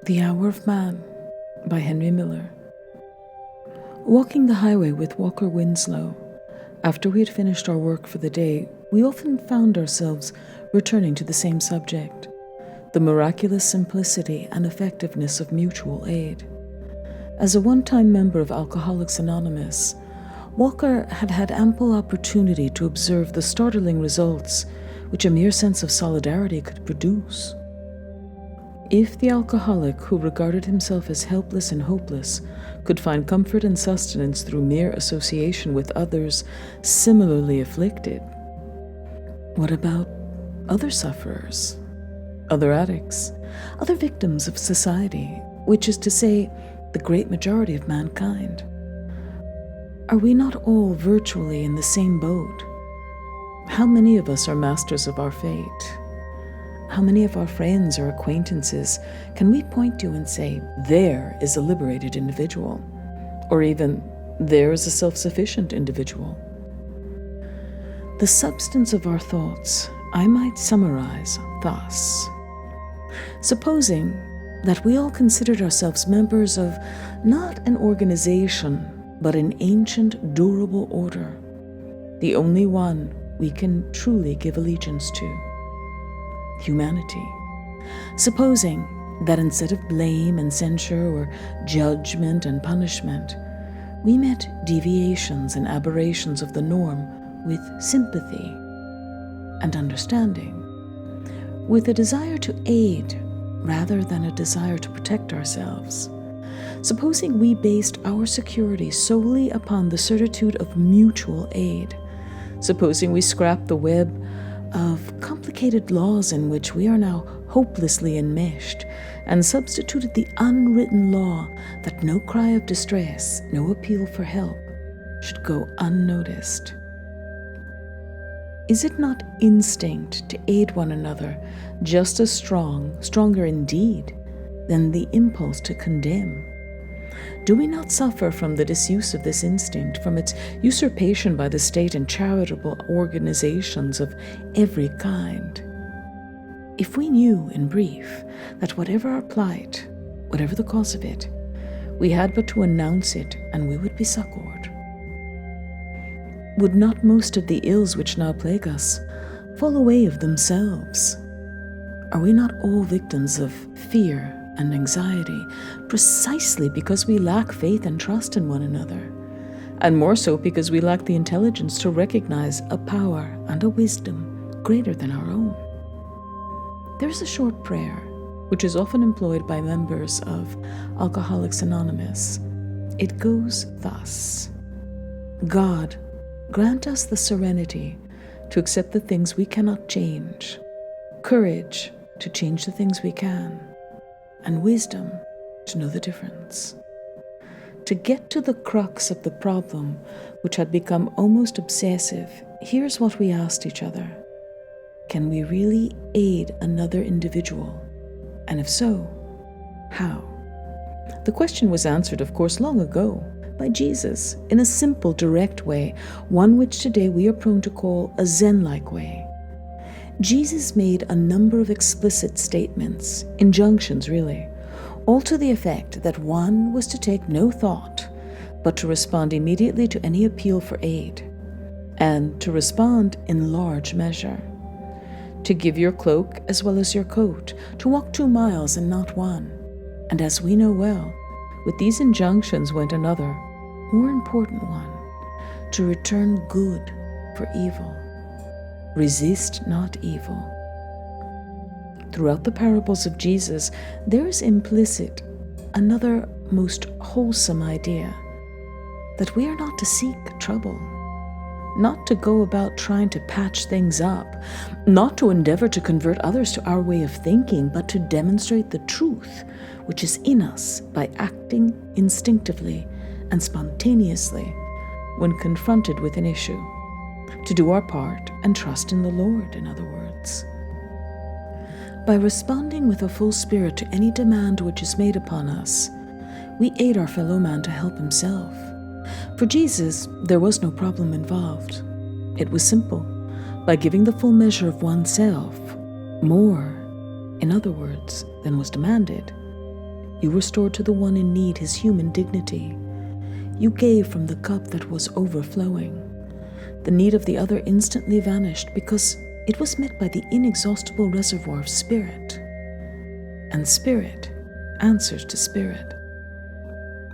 The Hour of Man by Henry Miller. Walking the highway with Walker Winslow, after we had finished our work for the day, we often found ourselves returning to the same subject, the miraculous simplicity and effectiveness of mutual aid. As a one-time member of Alcoholics Anonymous, Walker had had ample opportunity to observe the startling results which a mere sense of solidarity could produce. If the alcoholic who regarded himself as helpless and hopeless could find comfort and sustenance through mere association with others similarly afflicted, what about other sufferers, other addicts, other victims of society, which is to say, the great majority of mankind? Are we not all virtually in the same boat? How many of us are masters of our fate? How many of our friends or acquaintances can we point to and say, there is a liberated individual, or even, there is a self-sufficient individual? The substance of our thoughts I might summarize thus. Supposing that we all considered ourselves members of not an organization, but an ancient, durable order, the only one we can truly give allegiance to. Humanity. Supposing that instead of blame and censure or judgment and punishment, we met deviations and aberrations of the norm with sympathy and understanding, with a desire to aid rather than a desire to protect ourselves. Supposing we based our security solely upon the certitude of mutual aid. Supposing we scrapped the web of complicated laws in which we are now hopelessly enmeshed and substituted the unwritten law that no cry of distress, no appeal for help should go unnoticed. Is it not instinct to aid one another just as strong, stronger indeed, than the impulse to condemn? Do we not suffer from the disuse of this instinct, from its usurpation by the state and charitable organizations of every kind? If we knew, in brief, that whatever our plight, whatever the cause of it, we had but to announce it and we would be succored, would not most of the ills which now plague us fall away of themselves? Are we not all victims of fear and anxiety, precisely because we lack faith and trust in one another, and more so because we lack the intelligence to recognize a power and a wisdom greater than our own? There is a short prayer, which is often employed by members of Alcoholics Anonymous. It goes thus: God, grant us the serenity to accept the things we cannot change, courage to change the things we can, and wisdom to know the difference. To get to the crux of the problem, which had become almost obsessive, here's what we asked each other. Can we really aid another individual? And if so, how? The question was answered, of course, long ago by Jesus in a simple, direct way, one which today we are prone to call a Zen-like way. Jesus made a number of explicit statements, injunctions really, all to the effect that one was to take no thought, but to respond immediately to any appeal for aid, and to respond in large measure. To give your cloak as well as your coat, to walk 2 miles and not 1. And as we know well, with these injunctions went another, more important one, to return good for evil. Resist not evil. Throughout the parables of Jesus, there is implicit another most wholesome idea, that we are not to seek trouble, not to go about trying to patch things up, not to endeavor to convert others to our way of thinking, but to demonstrate the truth which is in us by acting instinctively and spontaneously when confronted with an issue. To do our part and trust in the Lord, in other words. By responding with a full spirit to any demand which is made upon us, we aid our fellow man to help himself. For Jesus, there was no problem involved. It was simple. By giving the full measure of oneself, more, in other words, than was demanded, You restored to the one in need his human dignity. You gave from the cup that was overflowing. The need of the other instantly vanished because it was met by the inexhaustible reservoir of spirit. And spirit answers to spirit.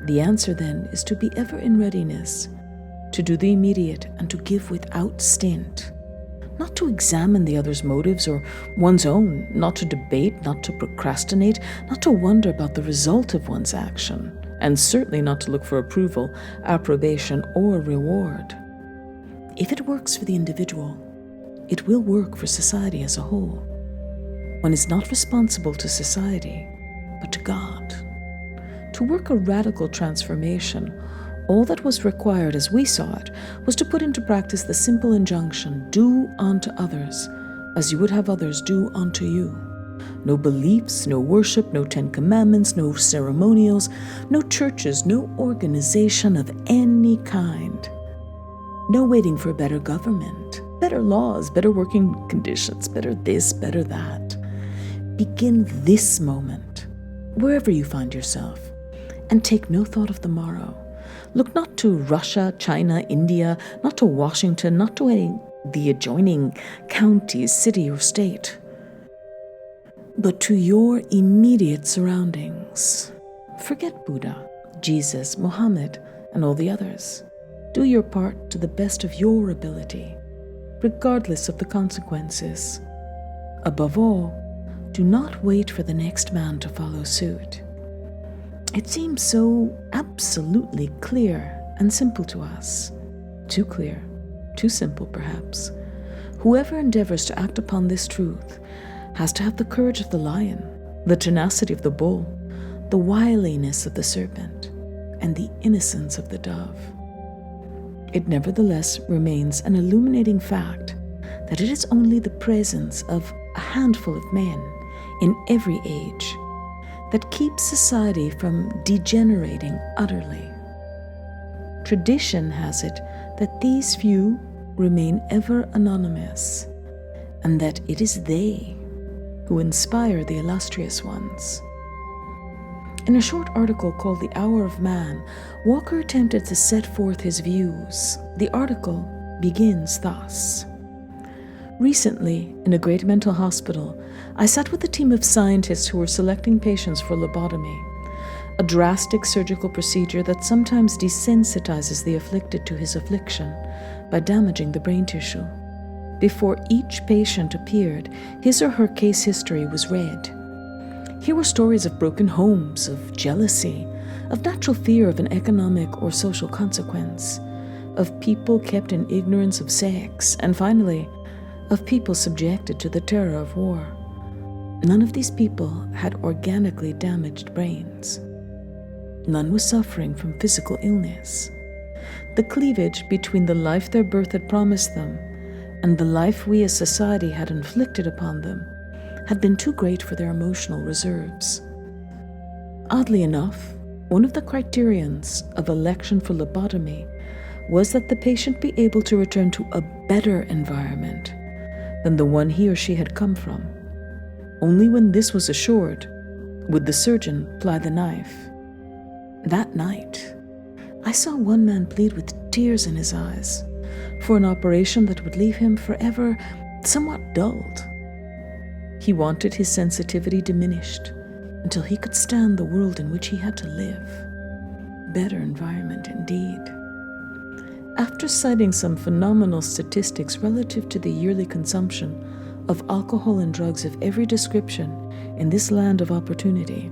The answer then is to be ever in readiness, to do the immediate and to give without stint, not to examine the other's motives or one's own, not to debate, not to procrastinate, not to wonder about the result of one's action, and certainly not to look for approval, approbation, or reward. If it works for the individual, it will work for society as a whole. One is not responsible to society, but to God. To work a radical transformation, all that was required as we saw it was to put into practice the simple injunction, do unto others as you would have others do unto you. No beliefs, no worship, no 10 Commandments, no ceremonials, no churches, no organization of any kind. No waiting for better government, better laws, better working conditions, better this, better that. Begin this moment, wherever you find yourself, and take no thought of the morrow. Look not to Russia, China, India, not to Washington, not to the adjoining counties, city, or state, but to your immediate surroundings. Forget Buddha, Jesus, Muhammad, and all the others. Do your part to the best of your ability, regardless of the consequences. Above all, do not wait for the next man to follow suit. It seems so absolutely clear and simple to us. Too clear, too simple perhaps. Whoever endeavors to act upon this truth has to have the courage of the lion, the tenacity of the bull, the wiliness of the serpent, and the innocence of the dove. It nevertheless remains an illuminating fact that it is only the presence of a handful of men in every age that keeps society from degenerating utterly. Tradition has it that these few remain ever anonymous, and that it is they who inspire the illustrious ones. In a short article called The Hour of Man, Walker attempted to set forth his views. The article begins thus. Recently, in a great mental hospital, I sat with a team of scientists who were selecting patients for lobotomy, a drastic surgical procedure that sometimes desensitizes the afflicted to his affliction by damaging the brain tissue. Before each patient appeared, his or her case history was read. Here were stories of broken homes, of jealousy, of natural fear of an economic or social consequence, of people kept in ignorance of sex, and finally, of people subjected to the terror of war. None of these people had organically damaged brains. None was suffering from physical illness. The cleavage between the life their birth had promised them and the life we as society had inflicted upon them had been too great for their emotional reserves. Oddly enough, one of the criterions of election for lobotomy was that the patient be able to return to a better environment than the one he or she had come from. Only when this was assured would the surgeon ply the knife. That night, I saw one man plead with tears in his eyes for an operation that would leave him forever somewhat dulled. He wanted his sensitivity diminished until he could stand the world in which he had to live. Better environment indeed. After citing some phenomenal statistics relative to the yearly consumption of alcohol and drugs of every description in this land of opportunity,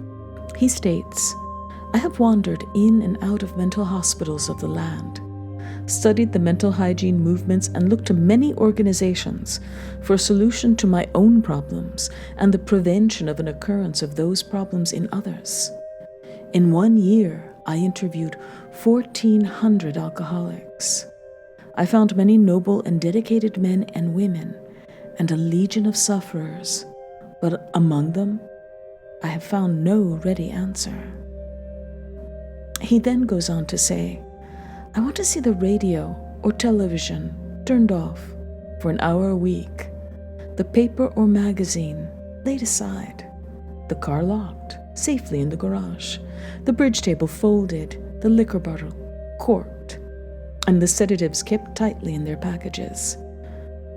he states, I have wandered in and out of mental hospitals of the land, studied the mental hygiene movements, and looked to many organizations for a solution to my own problems and the prevention of an occurrence of those problems in others. In 1 year, I interviewed 1,400 alcoholics. I found many noble and dedicated men and women and a legion of sufferers, but among them, I have found no ready answer. He then goes on to say, I want to see the radio or television turned off for an hour a week, the paper or magazine laid aside, the car locked, safely in the garage, the bridge table folded, the liquor bottle corked, and the sedatives kept tightly in their packages.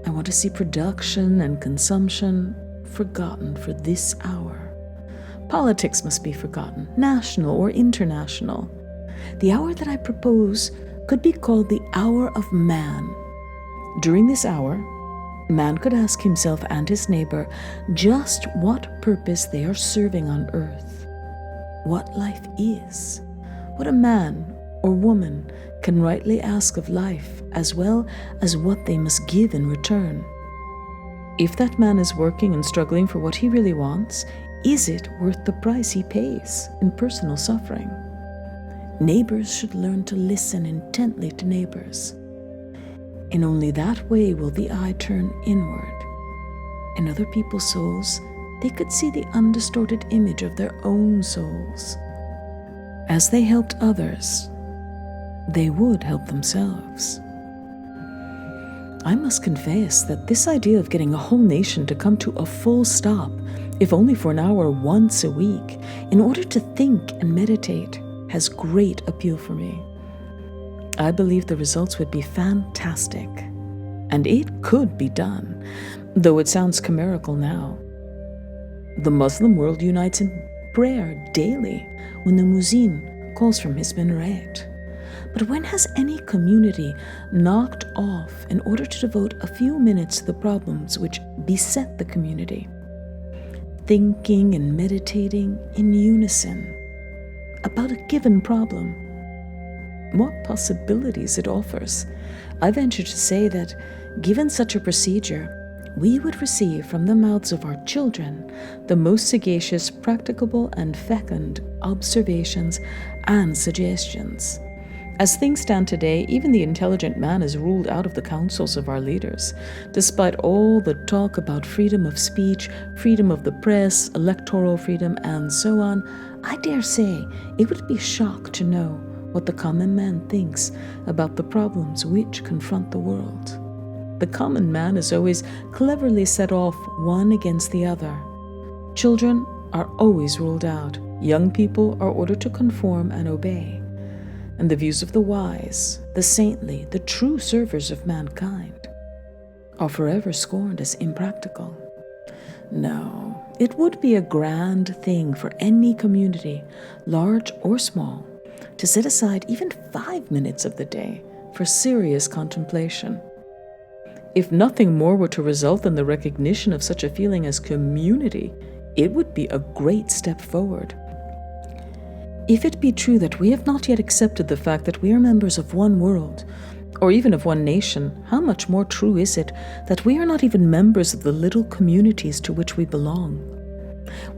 I want to see production and consumption forgotten for this hour. Politics must be forgotten, national or international. The hour that I propose could be called the hour of man. During this hour, man could ask himself and his neighbor just what purpose they are serving on earth, what life is, what a man or woman can rightly ask of life, as well as what they must give in return. If that man is working and struggling for what he really wants, is it worth the price he pays in personal suffering? Neighbors should learn to listen intently to neighbors. In only that way will the eye turn inward. In other people's souls, they could see the undistorted image of their own souls. As they helped others, they would help themselves. I must confess that this idea of getting a whole nation to come to a full stop, if only for an hour once a week, in order to think and meditate, has great appeal for me. I believe the results would be fantastic, and it could be done, though it sounds chimerical now. The Muslim world unites in prayer daily when the muezzin calls from his minaret. But when has any community knocked off in order to devote a few minutes to the problems which beset the community? Thinking and meditating in unison about a given problem. What possibilities it offers. I venture to say that, given such a procedure, we would receive from the mouths of our children the most sagacious, practicable, and fecund observations and suggestions. As things stand today, even the intelligent man is ruled out of the councils of our leaders. Despite all the talk about freedom of speech, freedom of the press, electoral freedom, and so on, I dare say it would be a shock to know what the common man thinks about the problems which confront the world. The common man is always cleverly set off one against the other. Children are always ruled out. Young people are ordered to conform and obey. And the views of the wise, the saintly, the true servers of mankind are forever scorned as impractical. No, it would be a grand thing for any community, large or small, to set aside even 5 minutes of the day for serious contemplation. If nothing more were to result in the recognition of such a feeling as community, it would be a great step forward. If it be true that we have not yet accepted the fact that we are members of one world, or even of one nation, how much more true is it that we are not even members of the little communities to which we belong?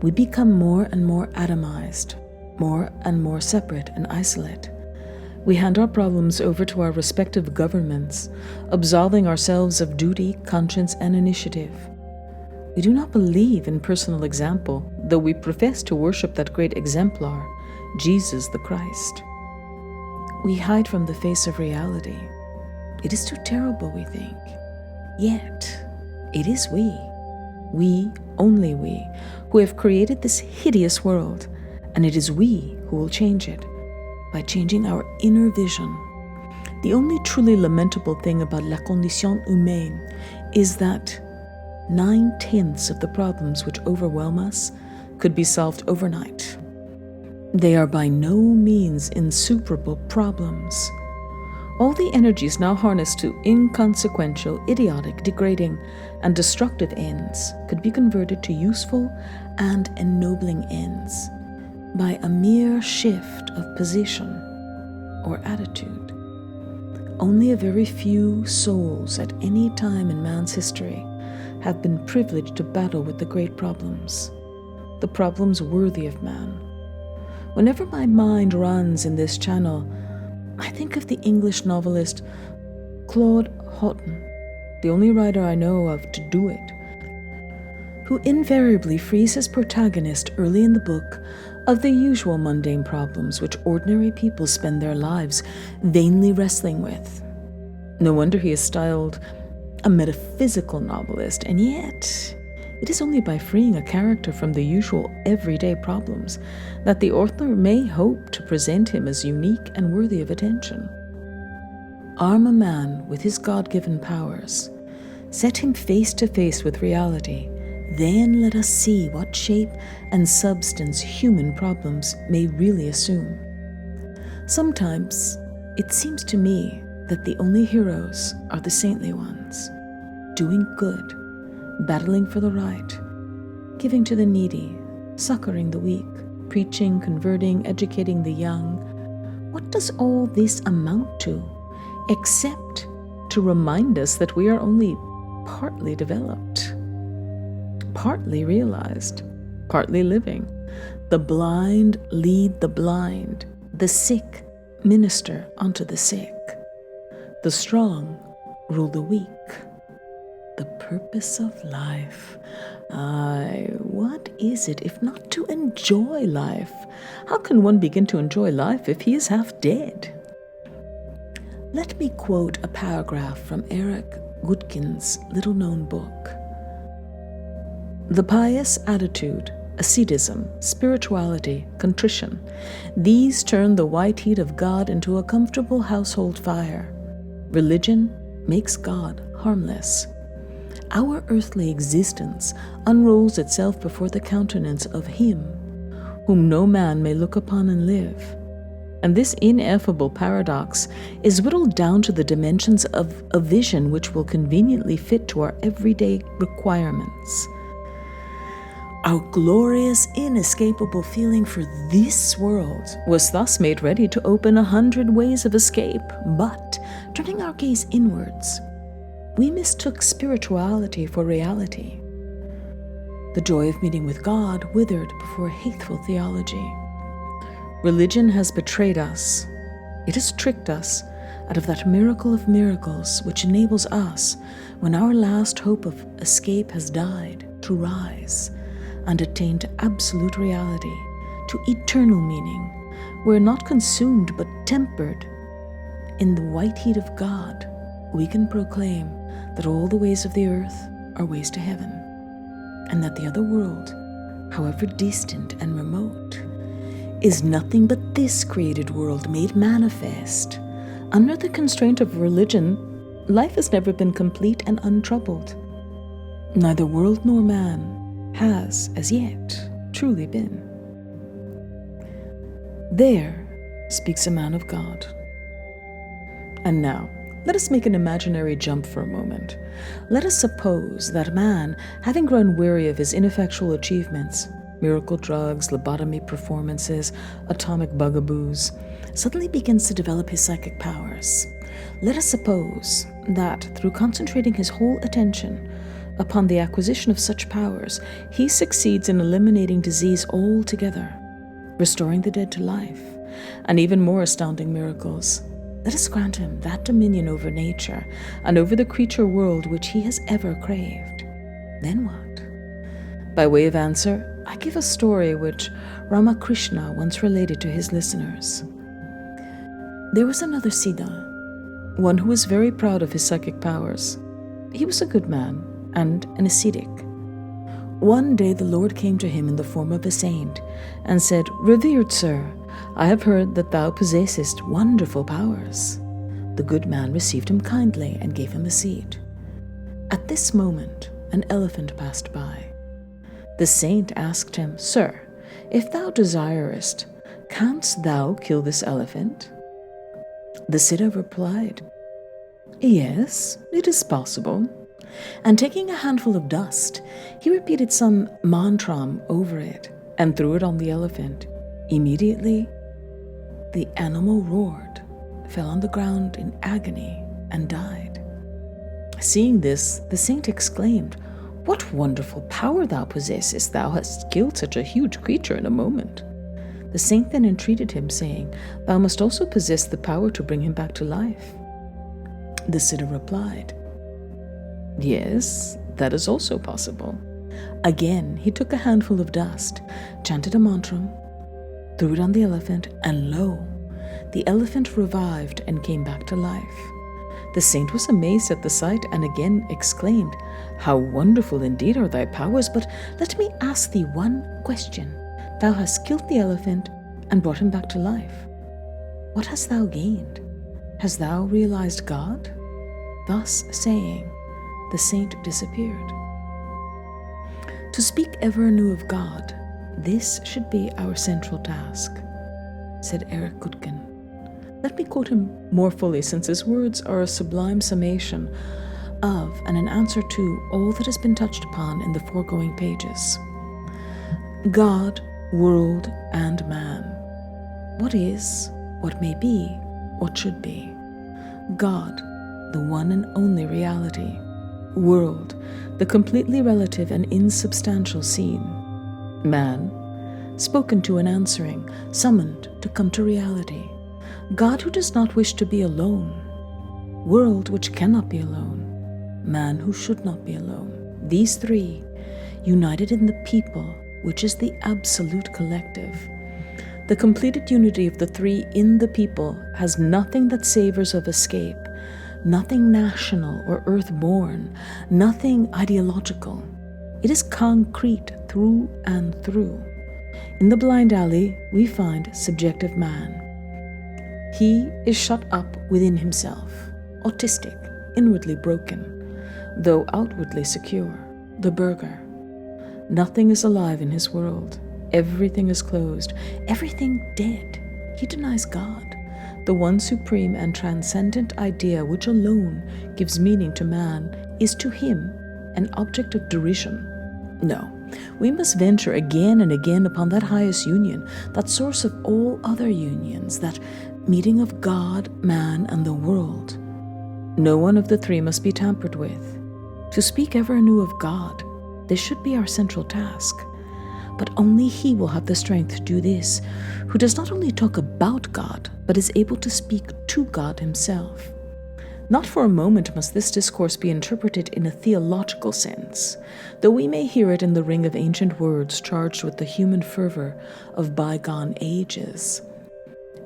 We become more and more atomized, more and more separate and isolate. We hand our problems over to our respective governments, absolving ourselves of duty, conscience, and initiative. We do not believe in personal example, though we profess to worship that great exemplar, Jesus the Christ. We hide from the face of reality. It is too terrible, we think. Yet, it is we, only we, who have created this hideous world, and it is we who will change it by changing our inner vision. The only truly lamentable thing about la condition humaine is that 9/10 of the problems which overwhelm us could be solved overnight. They are by no means insuperable problems. All the energies now harnessed to inconsequential, idiotic, degrading, and destructive ends could be converted to useful and ennobling ends by a mere shift of position or attitude. Only a very few souls at any time in man's history have been privileged to battle with the great problems, the problems worthy of man. Whenever my mind runs in this channel, I think of the English novelist Claude Houghton, the only writer I know of to do it, who invariably frees his protagonist early in the book of the usual mundane problems which ordinary people spend their lives vainly wrestling with. No wonder he is styled a metaphysical novelist, and yet It is only by freeing a character from the usual everyday problems that the author may hope to present him as unique and worthy of attention. Arm a man with his God-given powers. Set him face to face with reality. Then let us see what shape and substance human problems may really assume. Sometimes it seems to me that the only heroes are the saintly ones, doing good, battling for the right, giving to the needy, succoring the weak, preaching, converting, educating the young. What does all this amount to, except to remind us that we are only partly developed, partly realized, partly living? The blind lead the blind, the sick minister unto the sick, the strong rule the weak. The purpose of life. Aye, what is it if not to enjoy life? How can one begin to enjoy life if he is half dead? Let me quote a paragraph from Eric Gutkin's little-known book. The pious attitude, asceticism, spirituality, contrition, these turn the white heat of God into a comfortable household fire. Religion makes God harmless. Our earthly existence unrolls itself before the countenance of Him, whom no man may look upon and live. And this ineffable paradox is whittled down to the dimensions of a vision which will conveniently fit to our everyday requirements. Our glorious, inescapable feeling for this world was thus made ready to open 100 ways of escape, but, turning our gaze inwards, we mistook spirituality for reality. The joy of meeting with God withered before hateful theology. Religion has betrayed us. It has tricked us out of that miracle of miracles which enables us, when our last hope of escape has died, to rise and attain to absolute reality, to eternal meaning, where not consumed but tempered in the white heat of God, we can proclaim that all the ways of the earth are ways to heaven, and that the other world, however distant and remote, is nothing but this created world made manifest. Under the constraint of religion, life has never been complete and untroubled. Neither world nor man has, as yet, truly been. There speaks a man of God. And now, let us make an imaginary jump for a moment. Let us suppose that man, having grown weary of his ineffectual achievements, miracle drugs, lobotomy performances, atomic bugaboos, suddenly begins to develop his psychic powers. Let us suppose that, through concentrating his whole attention upon the acquisition of such powers, he succeeds in eliminating disease altogether, restoring the dead to life, and even more astounding miracles. Let us grant him that dominion over nature and over the creature world which he has ever craved. Then what? By way of answer, I give a story which Ramakrishna once related to his listeners. There was another Siddha, one who was very proud of his psychic powers. He was a good man and an ascetic. One day the Lord came to him in the form of a saint and said, "Revered sir, I have heard that thou possessest wonderful powers." The good man received him kindly and gave him a seat. At this moment, an elephant passed by. The saint asked him, "Sir, if thou desirest, canst thou kill this elephant?" The Siddha replied, "Yes, it is possible." And taking a handful of dust, he repeated some mantram over it and threw it on the elephant. Immediately, the animal roared, fell on the ground in agony, and died. Seeing this, the saint exclaimed, "What wonderful power thou possessest! Thou hast killed such a huge creature in a moment." The saint then entreated him, saying, "Thou must also possess the power to bring him back to life." The Siddha replied, "Yes, that is also possible." Again, he took a handful of dust, chanted a mantram, threw it on the elephant, and lo, the elephant revived and came back to life. The saint was amazed at the sight and again exclaimed, "How wonderful indeed are thy powers, but let me ask thee one question. Thou hast killed the elephant and brought him back to life. What hast thou gained? Hast thou realized God?" Thus saying, the saint disappeared. To speak ever anew of God, this should be our central task, said Eric Gutkin. Let me quote him more fully, since his words are a sublime summation of and an answer to all that has been touched upon in the foregoing pages. God, world, and man. What is, what may be, what should be. God, the one and only reality. World, the completely relative and insubstantial scene. Man, spoken to and answering, summoned to come to reality. God who does not wish to be alone. World which cannot be alone. Man who should not be alone. These three, united in the people, which is the absolute collective. The completed unity of the three in the people has nothing that savors of escape, nothing national or earth-born, nothing ideological. It is concrete through and through. In the blind alley, we find subjective man. He is shut up within himself, autistic, inwardly broken, though outwardly secure, the burgher. Nothing is alive in his world. Everything is closed, everything dead. He denies God, the one supreme and transcendent idea which alone gives meaning to man is to him an object of derision. No, we must venture again and again upon that highest union, that source of all other unions, that meeting of God, man, and the world. No one of the three must be tampered with. To speak ever anew of God, this should be our central task. But only he will have the strength to do this, who does not only talk about God, but is able to speak to God himself. Not for a moment must this discourse be interpreted in a theological sense, though we may hear it in the ring of ancient words charged with the human fervor of bygone ages.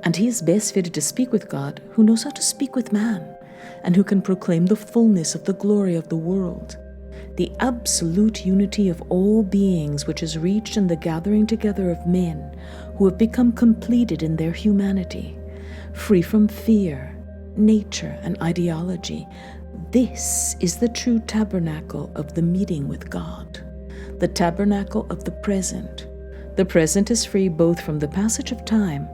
And he is best fitted to speak with God who knows how to speak with man, and who can proclaim the fullness of the glory of the world, the absolute unity of all beings which is reached in the gathering together of men who have become completed in their humanity, free from fear, nature, and ideology. This is the true tabernacle of the meeting with God, the tabernacle of the present. The present is free both from the passage of time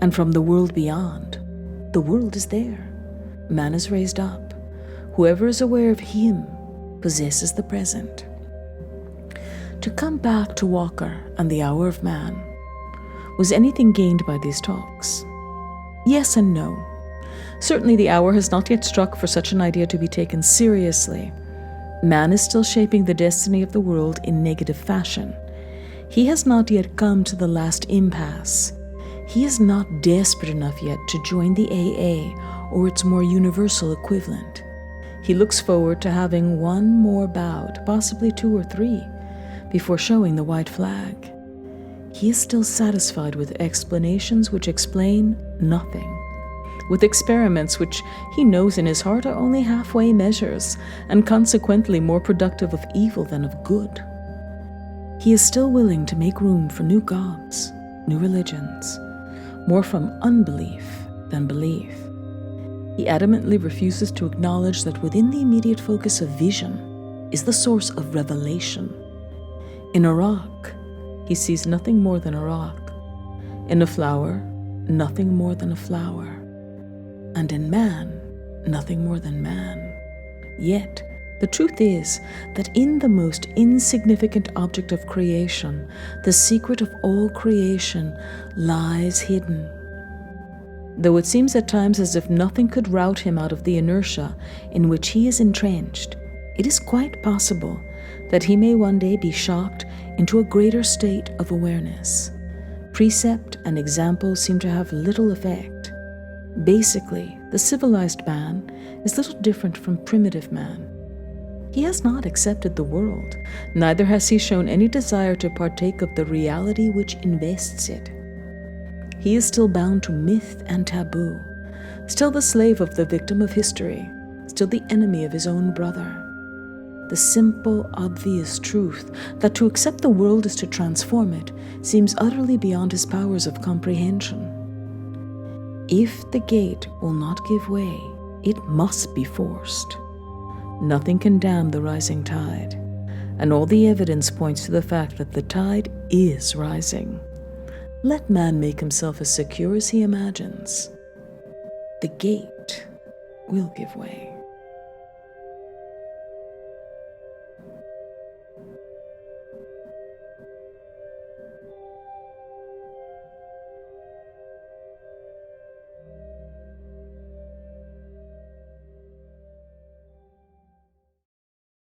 and from the world beyond. The world is there. Man is raised up. Whoever is aware of him possesses the present. To come back to Walker and the hour of man, was anything gained by these talks? Yes and no. Certainly the hour has not yet struck for such an idea to be taken seriously. Man is still shaping the destiny of the world in negative fashion. He has not yet come to the last impasse. He is not desperate enough yet to join the AA or its more universal equivalent. He looks forward to having one more bout, possibly two or three, before showing the white flag. He is still satisfied with explanations which explain nothing, with experiments which he knows in his heart are only halfway measures, and consequently more productive of evil than of good. He is still willing to make room for new gods, new religions, more from unbelief than belief. He adamantly refuses to acknowledge that within the immediate focus of vision is the source of revelation. In a rock, he sees nothing more than a rock. In a flower, nothing more than a flower. And in man, nothing more than man. Yet, the truth is that in the most insignificant object of creation, the secret of all creation lies hidden. Though it seems at times as if nothing could rout him out of the inertia in which he is entrenched, it is quite possible that he may one day be shocked into a greater state of awareness. Precept and example seem to have little effect. Basically, the civilized man is little different from primitive man. He has not accepted the world, neither has he shown any desire to partake of the reality which invests it. He is still bound to myth and taboo, still the slave of the victim of history, still the enemy of his own brother. The simple, obvious truth that to accept the world is to transform it seems utterly beyond his powers of comprehension. If the gate will not give way, it must be forced. Nothing can dam the rising tide, and all the evidence points to the fact that the tide is rising. Let man make himself as secure as he imagines. The gate will give way.